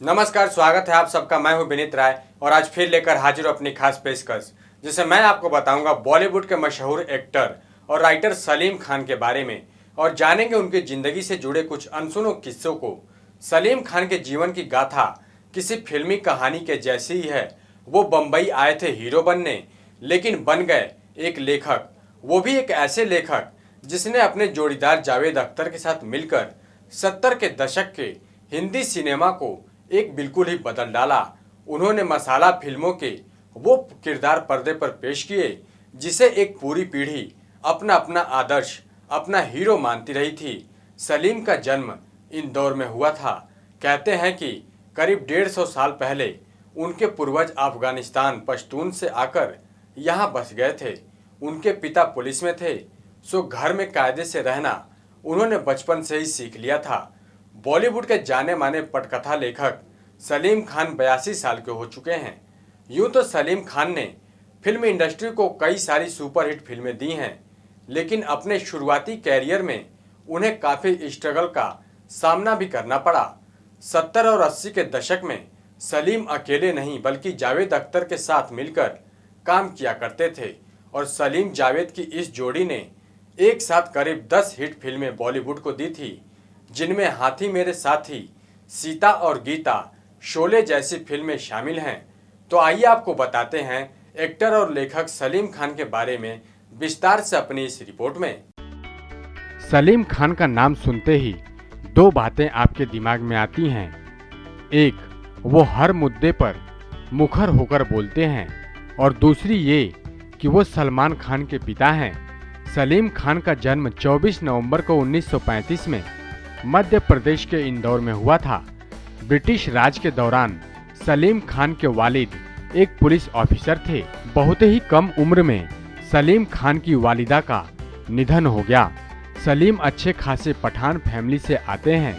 नमस्कार, स्वागत है आप सबका। मैं हूं विनीत राय और आज फिर लेकर हाजिर हूं अपनी खास पेशकश, जिसे मैं आपको बताऊंगा बॉलीवुड के मशहूर एक्टर और राइटर सलीम खान के बारे में और जानेंगे उनकी जिंदगी से जुड़े कुछ अनसुने किस्सों को। सलीम खान के जीवन की गाथा किसी फिल्मी कहानी के जैसी ही है। वो बम्बई आए थे हीरो बनने, लेकिन बन गए एक लेखक, वो भी एक ऐसे लेखक जिसने अपने जोड़ीदार जावेद अख्तर के साथ मिलकर 70 के दशक के हिंदी सिनेमा को एक बिल्कुल ही बदल डाला। उन्होंने मसाला फिल्मों के वो किरदार पर्दे पर पेश किए जिसे एक पूरी पीढ़ी अपना अपना आदर्श, अपना हीरो मानती रही थी। सलीम का जन्म इंदौर में हुआ था। कहते हैं कि करीब 150 साल पहले उनके पूर्वज अफगानिस्तान पश्तून से आकर यहाँ बस गए थे। उनके पिता पुलिस में थे, सो घर में कायदे से रहना उन्होंने बचपन से ही सीख लिया था। बॉलीवुड के जाने माने पटकथा लेखक सलीम खान 82 साल के हो चुके हैं। यूं तो सलीम खान ने फिल्म इंडस्ट्री को कई सारी सुपरहिट फिल्में दी हैं, लेकिन अपने शुरुआती कैरियर में उन्हें काफ़ी स्ट्रगल का सामना भी करना पड़ा। 70 और 80 के दशक में सलीम अकेले नहीं बल्कि जावेद अख्तर के साथ मिलकर काम किया करते थे और सलीम जावेद की इस जोड़ी ने एक साथ करीब 10 हिट फिल्में बॉलीवुड को दी थी, जिनमें हाथी मेरे साथी, सीता और गीता, शोले जैसी फिल्में शामिल हैं। तो आइए आपको बताते हैं एक्टर और लेखक सलीम खान के बारे में विस्तार से अपनी इस रिपोर्ट में। सलीम खान का नाम सुनते ही दो बातें आपके दिमाग में आती हैं। एक, वो हर मुद्दे पर मुखर होकर बोलते हैं और दूसरी ये कि वो सलमान खान के पिता हैं। सलीम खान का जन्म 24 नवंबर को 1935 में मध्य प्रदेश के इंदौर में हुआ था। ब्रिटिश राज के दौरान सलीम खान के वालिद एक पुलिस ऑफिसर थे। बहुत ही कम उम्र में सलीम खान की वालिदा का निधन हो गया। सलीम अच्छे खासे पठान फैमिली से आते हैं।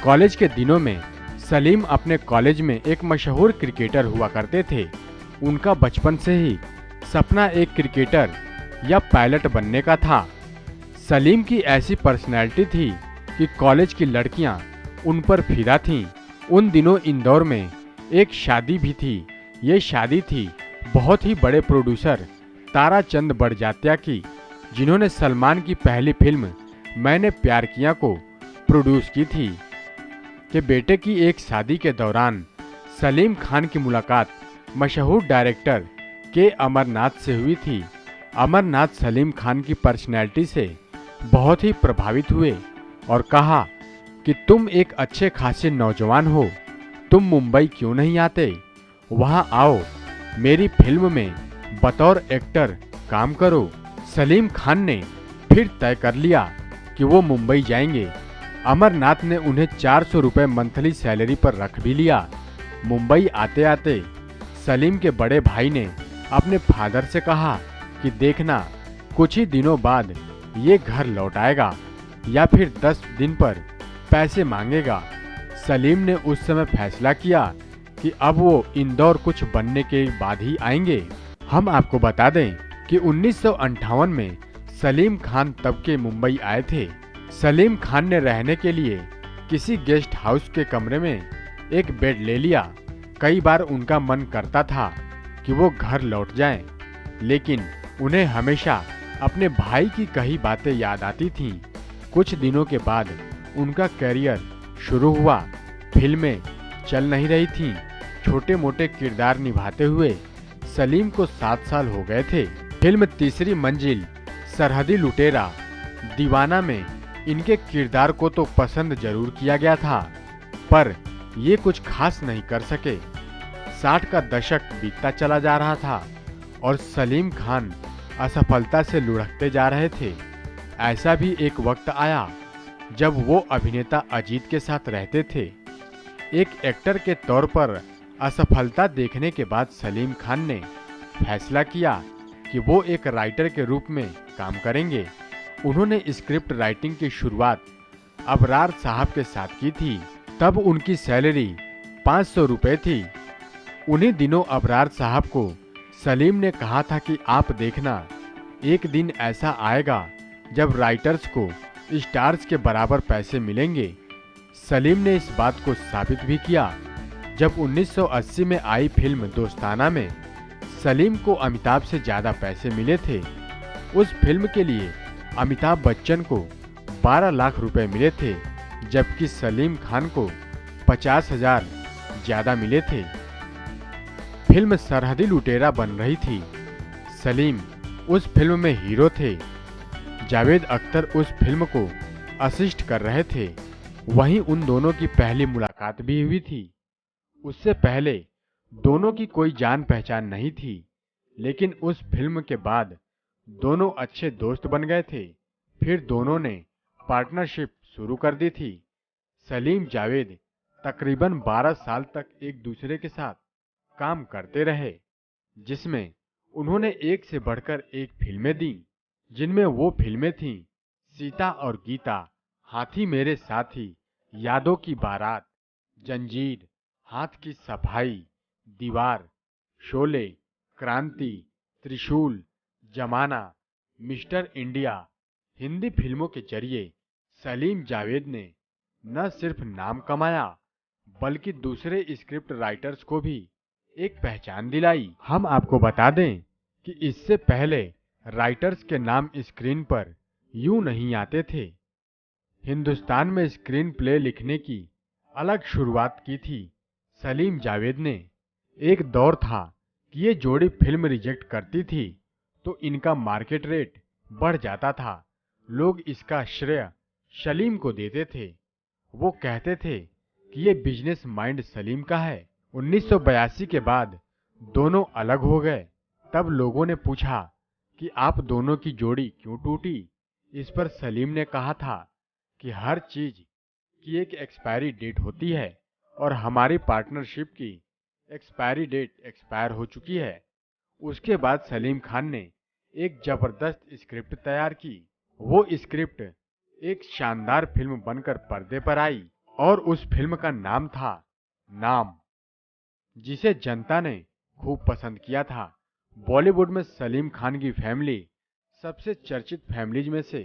कॉलेज के दिनों में सलीम अपने कॉलेज में एक मशहूर क्रिकेटर हुआ करते थे। उनका बचपन से ही सपना एक क्रिकेटर या पायलट बनने का था। सलीम की ऐसी पर्सनैलिटी थी कि कॉलेज की लड़कियां उन पर फिदा थीं। उन दिनों इंदौर में एक शादी भी थी। ये शादी थी बहुत ही बड़े प्रोड्यूसर ताराचंद बड़जात्या की, जिन्होंने सलमान की पहली फिल्म मैंने प्यार किया को प्रोड्यूस की थी। कि बेटे की एक शादी के दौरान सलीम खान की मुलाकात मशहूर डायरेक्टर के अमरनाथ से हुई थी। अमरनाथ सलीम खान की पर्सनैलिटी से बहुत ही प्रभावित हुए और कहा कि तुम एक अच्छे खासे नौजवान हो, तुम मुंबई क्यों नहीं आते, वहाँ आओ, मेरी फिल्म में बतौर एक्टर काम करो। सलीम खान ने फिर तय कर लिया कि वो मुंबई जाएंगे। अमरनाथ ने उन्हें 400 रुपये मंथली सैलरी पर रख भी लिया। मुंबई आते आते सलीम के बड़े भाई ने अपने फादर से कहा कि देखना, कुछ ही दिनों बाद ये घर लौट आएगा या फिर 10 दिन पर पैसे मांगेगा। सलीम ने उस समय फैसला किया कि अब वो इंदौर कुछ बनने के बाद ही आएंगे। हम आपको बता दें कि 1958 में सलीम खान तब के मुंबई आए थे। सलीम खान ने रहने के लिए किसी गेस्ट हाउस के कमरे में एक बेड ले लिया। कई बार उनका मन करता था कि वो घर लौट जाएं, लेकिन उन्हें हमेशा अपने भाई की कही बातें याद आती थीं। कुछ दिनों के बाद उनका करियर शुरू हुआ। फिल्में चल नहीं रही थीं। छोटे मोटे किरदार निभाते हुए सलीम को 7 साल हो गए थे। फिल्म तीसरी मंजिल, सरहदी लुटेरा, दीवाना में इनके किरदार को तो पसंद जरूर किया गया था, पर ये कुछ खास नहीं कर सके। 60 का दशक बीतता चला जा रहा था और सलीम खान असफलता से लुढ़कते जा रहे थे। ऐसा भी एक वक्त आया जब वो अभिनेता अजीत के साथ रहते थे। एक एक्टर के तौर पर असफलता देखने के बाद सलीम खान ने फैसला किया कि वो एक राइटर के रूप में काम करेंगे। उन्होंने स्क्रिप्ट राइटिंग की शुरुआत अबरार साहब के साथ की थी। तब उनकी सैलरी 500 रुपये थी। उन्हीं दिनों अबरार साहब को सलीम ने कहा था कि आप देखना, एक दिन ऐसा आएगा जब राइटर्स को स्टार्स के बराबर पैसे मिलेंगे। सलीम ने इस बात को साबित भी किया। जब 1980 में आई फिल्म दोस्ताना में सलीम को अमिताभ से ज़्यादा पैसे मिले थे। उस फिल्म के लिए अमिताभ बच्चन को 12 लाख रुपए मिले थे, जबकि सलीम खान को 50,000 ज़्यादा मिले थे। फिल्म सरहदी लुटेरा बन रही थी। सलीम उस फिल्म में हीरो थे। जावेद अख्तर उस फिल्म को असिस्ट कर रहे थे। वहीं उन दोनों की पहली मुलाकात भी हुई थी। उससे पहले दोनों की कोई जान पहचान नहीं थी, लेकिन उस फिल्म के बाद दोनों अच्छे दोस्त बन गए थे। फिर दोनों ने पार्टनरशिप शुरू कर दी थी। सलीम जावेद तकरीबन 12 साल तक एक दूसरे के साथ काम करते रहे, जिसमें उन्होंने एक से बढ़कर एक फिल्में दी, जिनमें वो फिल्में थीं सीता और गीता, हाथी मेरे साथी, यादों की बारात, जंजीर, हाथ की सफाई, दीवार, शोले, क्रांति, त्रिशूल, जमाना, मिस्टर इंडिया। हिंदी फिल्मों के जरिए सलीम जावेद ने न सिर्फ नाम कमाया, बल्कि दूसरे स्क्रिप्ट राइटर्स को भी एक पहचान दिलाई। हम आपको बता दें कि इससे पहले राइटर्स के नाम स्क्रीन पर यूं नहीं आते थे। हिंदुस्तान में स्क्रीन प्ले लिखने की अलग शुरुआत की थी सलीम जावेद ने। एक दौर था कि ये जोड़ी फिल्म रिजेक्ट करती थी तो इनका मार्केट रेट बढ़ जाता था। लोग इसका श्रेय सलीम को देते थे। वो कहते थे कि ये बिजनेस माइंड सलीम का है। 1982 के बाद दोनों अलग हो गए। तब लोगों ने पूछा कि आप दोनों की जोड़ी क्यों टूटी। इस पर सलीम ने कहा था कि हर चीज की एक एक्सपायरी डेट होती है और हमारी पार्टनरशिप की एक्सपायरी डेट एक्सपायर हो चुकी है। उसके बाद सलीम खान ने एक जबरदस्त स्क्रिप्ट तैयार की। वो स्क्रिप्ट एक शानदार फिल्म बनकर पर्दे पर आई और उस फिल्म का नाम था नाम, जिसे जनता ने खूब पसंद किया था। बॉलीवुड में सलीम खान की फैमिली सबसे चर्चित फैमिलीज में से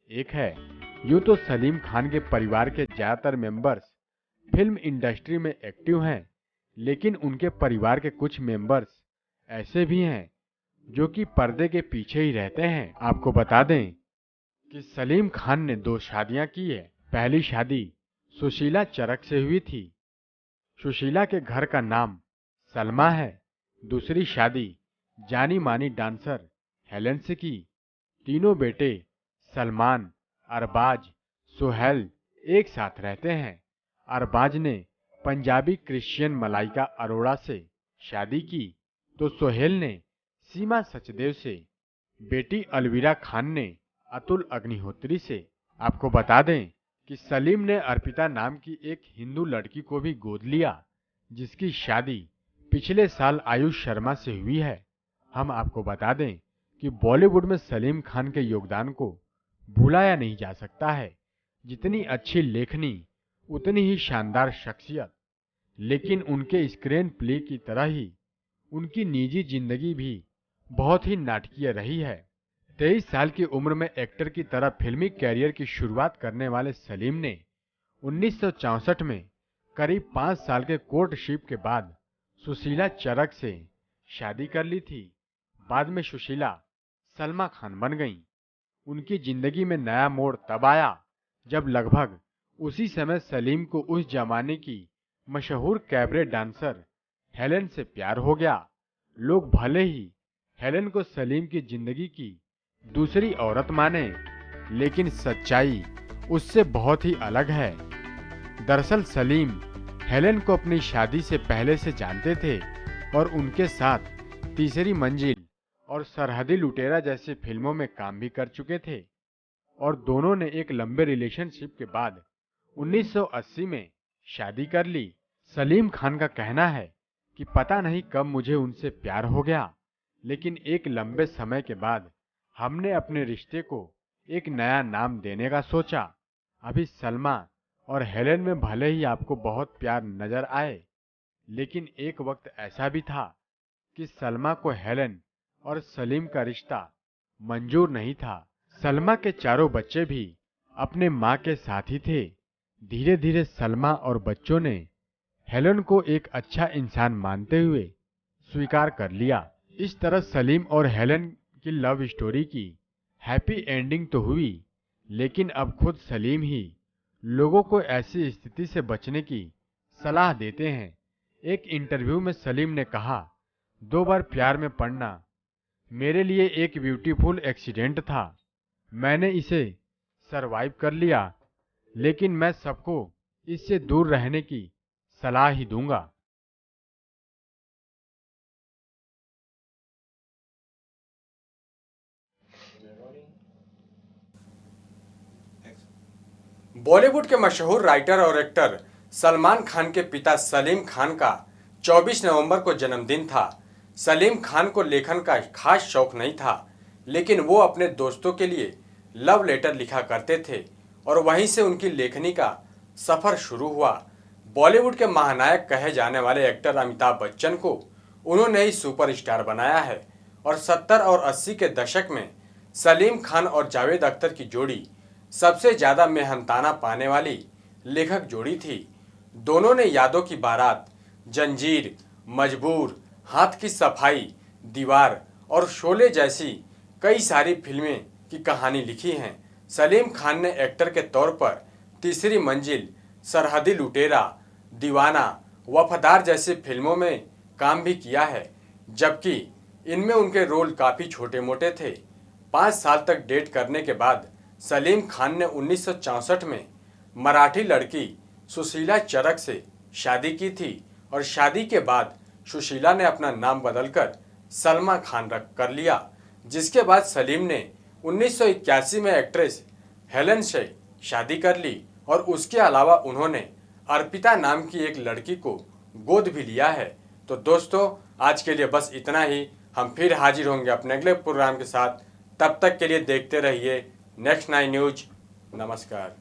एक है। यूं तो सलीम खान के परिवार के ज्यादातर मेंबर्स फिल्म इंडस्ट्री में एक्टिव हैं, लेकिन उनके परिवार के कुछ मेंबर्स ऐसे भी हैं जो कि पर्दे के पीछे ही रहते हैं। आपको बता दें कि सलीम खान ने 2 शादियां की है। पहली शादी सुशीला चरक से हुई थी। सुशीला के घर का नाम सलमा है। दूसरी शादी जानी मानी डांसर हेलेन से की। तीनों बेटे सलमान, अरबाज, सोहेल एक साथ रहते हैं। अरबाज ने पंजाबी क्रिश्चियन मलाइका अरोड़ा से शादी की तो सोहेल ने सीमा सचदेव से। बेटी अलविरा खान ने अतुल अग्निहोत्री से। आपको बता दें कि सलीम ने अर्पिता नाम की एक हिंदू लड़की को भी गोद लिया, जिसकी शादी पिछले साल आयुष शर्मा से हुई है। हम आपको बता दें कि बॉलीवुड में सलीम खान के योगदान को भुलाया नहीं जा सकता है। जितनी अच्छी लेखनी उतनी ही शानदार शख्सियत, लेकिन उनके स्क्रीन प्ले की तरह ही उनकी निजी जिंदगी भी बहुत ही नाटकीय रही है। 23 साल की उम्र में एक्टर की तरह फिल्मी कैरियर की शुरुआत करने वाले सलीम ने 1964 में करीब 5 साल के कोर्टशिप के बाद सुशीला चरक से शादी कर ली थी। बाद में सुशीला सलमा खान बन गईं। उनकी जिंदगी में नया मोड़ तब आया जब लगभग उसी समय सलीम को उस जमाने की मशहूर कैबरे डांसर हेलेन से प्यार हो गया। लोग भले ही हेलेन को सलीम की जिंदगी की दूसरी औरत माने, लेकिन सच्चाई उससे बहुत ही अलग है। दरअसल सलीम हेलेन को अपनी शादी से पहले से जानते थे और उनके साथ तीसरी मंजिल और सरहदी लुटेरा जैसी फिल्मों में काम भी कर चुके थे और दोनों ने एक लंबे रिलेशनशिप के बाद 1980 में शादी कर ली। सलीम खान का कहना है कि पता नहीं कब मुझे उनसे प्यार हो गया, लेकिन एक लंबे समय के बाद हमने अपने रिश्ते को एक नया नाम देने का सोचा। अभी सलमा और हेलेन में भले ही आपको बहुत प्यार नजर आए, लेकिन एक वक्त ऐसा भी था कि सलमा को हेलेन और सलीम का रिश्ता मंजूर नहीं था। सलमा के चारों बच्चे भी अपने मां के साथ ही थे। धीरे धीरे सलमा और बच्चों ने हेलन को एक अच्छा इंसान मानते हुए स्वीकार कर लिया। इस तरह सलीम और हेलन की लव स्टोरी की हैप्पी एंडिंग तो हुई, लेकिन अब खुद सलीम ही लोगों को ऐसी स्थिति से बचने की सलाह देते हैं। एक इंटरव्यू में सलीम ने कहा, 2 बार प्यार में पड़ना मेरे लिए एक ब्यूटीफुल एक्सीडेंट था। मैंने इसे सरवाइव कर लिया, लेकिन मैं सबको इससे दूर रहने की सलाह ही दूंगा। बॉलीवुड के मशहूर राइटर और एक्टर सलमान खान के पिता सलीम खान का 24 नवंबर को जन्मदिन था। सलीम खान को लेखन का खास शौक नहीं था, लेकिन वो अपने दोस्तों के लिए लव लेटर लिखा करते थे और वहीं से उनकी लेखनी का सफर शुरू हुआ। बॉलीवुड के महानायक कहे जाने वाले एक्टर अमिताभ बच्चन को उन्होंने ही सुपरस्टार बनाया है और 70 और 80 के दशक में सलीम खान और जावेद अख्तर की जोड़ी सबसे ज्यादा मेहनताना पाने वाली लेखक जोड़ी थी। दोनों ने यादों की बारात, जंजीर, मजबूर, हाथ की सफाई, दीवार और शोले जैसी कई सारी फिल्में की कहानी लिखी है। सलीम खान ने एक्टर के तौर पर तीसरी मंजिल, सरहदी लुटेरा, दीवाना, वफादार जैसी फिल्मों में काम भी किया है, जबकि इनमें उनके रोल काफी छोटे मोटे थे। 5 साल तक डेट करने के बाद सलीम खान ने 1964 में मराठी लड़की सुशीला चरक से शादी की थी और शादी के बाद सुशीला ने अपना नाम बदलकर सलमा खान रख कर लिया, जिसके बाद सलीम ने 1981 में एक्ट्रेस हेलन से शादी कर ली और उसके अलावा उन्होंने अर्पिता नाम की एक लड़की को गोद भी लिया है। तो दोस्तों, आज के लिए बस इतना ही। हम फिर हाजिर होंगे अपने अगले प्रोग्राम के साथ। तब तक के लिए देखते रहिए नेक्स्ट 9 न्यूज। नमस्कार।